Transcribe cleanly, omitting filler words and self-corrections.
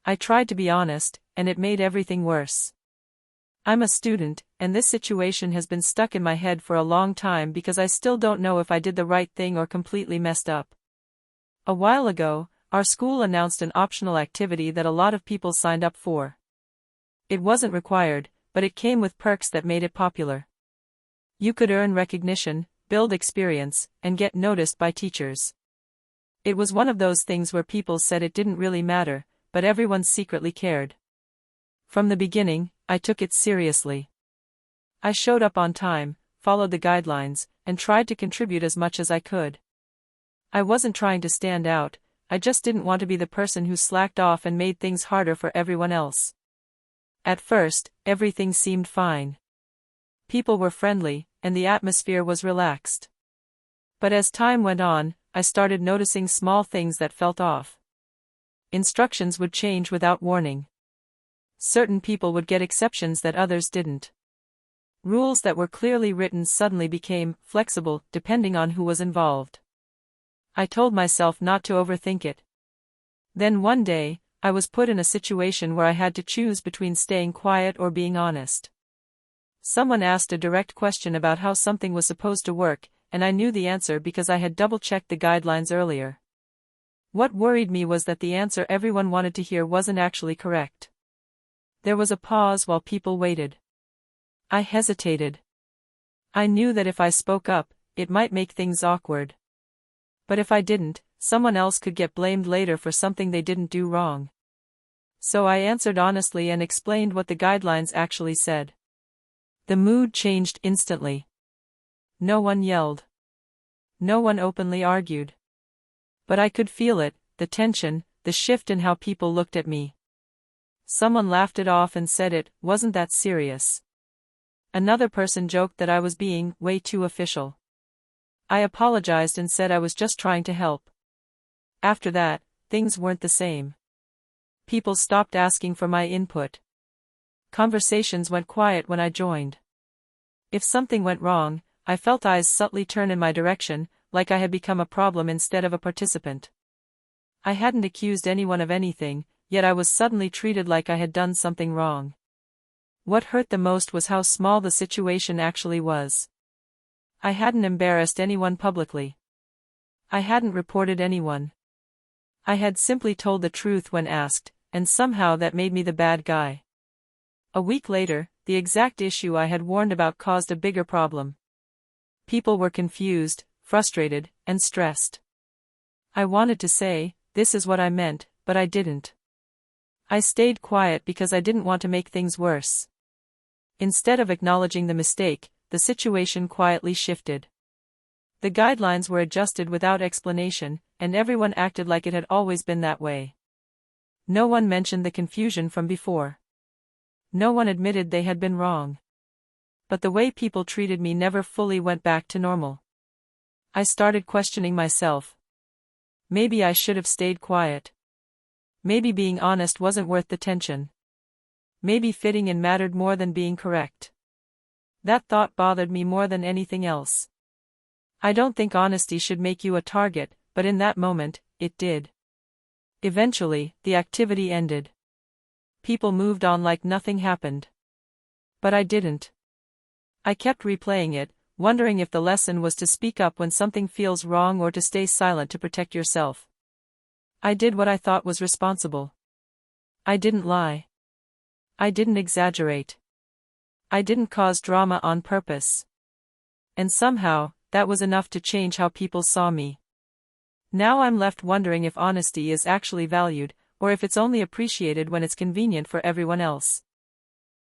I tried to be honest, and it made everything worse. I'm a student, and this situation has been stuck in my head for a long time because I still don't know if I did the right thing or completely messed up. A while ago, our school announced an optional activity that a lot of people signed up for. It wasn't required, but it came with perks that made it popular. You could earn recognition, build experience, and get noticed by teachers. It was one of those things where people said it didn't really matter, but everyone secretly cared. From the beginning, I took it seriously. I showed up on time, followed the guidelines, and tried to contribute as much as I could. I wasn't trying to stand out, I just didn't want to be the person who slacked off and made things harder for everyone else. At first, everything seemed fine. People were friendly, and the atmosphere was relaxed. But as time went on, I started noticing small things that felt off. Instructions would change without warning. Certain people would get exceptions that others didn't. Rules that were clearly written suddenly became flexible, depending on who was involved. I told myself not to overthink it. Then one day, I was put in a situation where I had to choose between staying quiet or being honest. Someone asked a direct question about how something was supposed to work, and I knew the answer because I had double-checked the guidelines earlier. What worried me was that the answer everyone wanted to hear wasn't actually correct. There was a pause while people waited. I hesitated. I knew that if I spoke up, it might make things awkward. But if I didn't, someone else could get blamed later for something they didn't do wrong. So I answered honestly and explained what the guidelines actually said. The mood changed instantly. No one yelled. No one openly argued. But I could feel it, the tension, the shift in how people looked at me. Someone laughed it off and said it wasn't that serious. Another person joked that I was being way too official. I apologized and said I was just trying to help. After that, things weren't the same. People stopped asking for my input. Conversations went quiet when I joined. If something went wrong, I felt eyes subtly turn in my direction, like I had become a problem instead of a participant. I hadn't accused anyone of anything, yet I was suddenly treated like I had done something wrong. What hurt the most was how small the situation actually was. I hadn't embarrassed anyone publicly. I hadn't reported anyone. I had simply told the truth when asked, and somehow that made me the bad guy. A week later, the exact issue I had warned about caused a bigger problem. People were confused, frustrated, and stressed. I wanted to say, "This is what I meant," but I didn't. I stayed quiet because I didn't want to make things worse. Instead of acknowledging the mistake, the situation quietly shifted. The guidelines were adjusted without explanation, and everyone acted like it had always been that way. No one mentioned the confusion from before. No one admitted they had been wrong. But the way people treated me never fully went back to normal. I started questioning myself. Maybe I should have stayed quiet. Maybe being honest wasn't worth the tension. Maybe fitting in mattered more than being correct. That thought bothered me more than anything else. I don't think honesty should make you a target, but in that moment, it did. Eventually, the activity ended. People moved on like nothing happened. But I didn't. I kept replaying it, wondering if the lesson was to speak up when something feels wrong or to stay silent to protect yourself. I did what I thought was responsible. I didn't lie. I didn't exaggerate. I didn't cause drama on purpose. And somehow, that was enough to change how people saw me. Now I'm left wondering if honesty is actually valued, or if it's only appreciated when it's convenient for everyone else.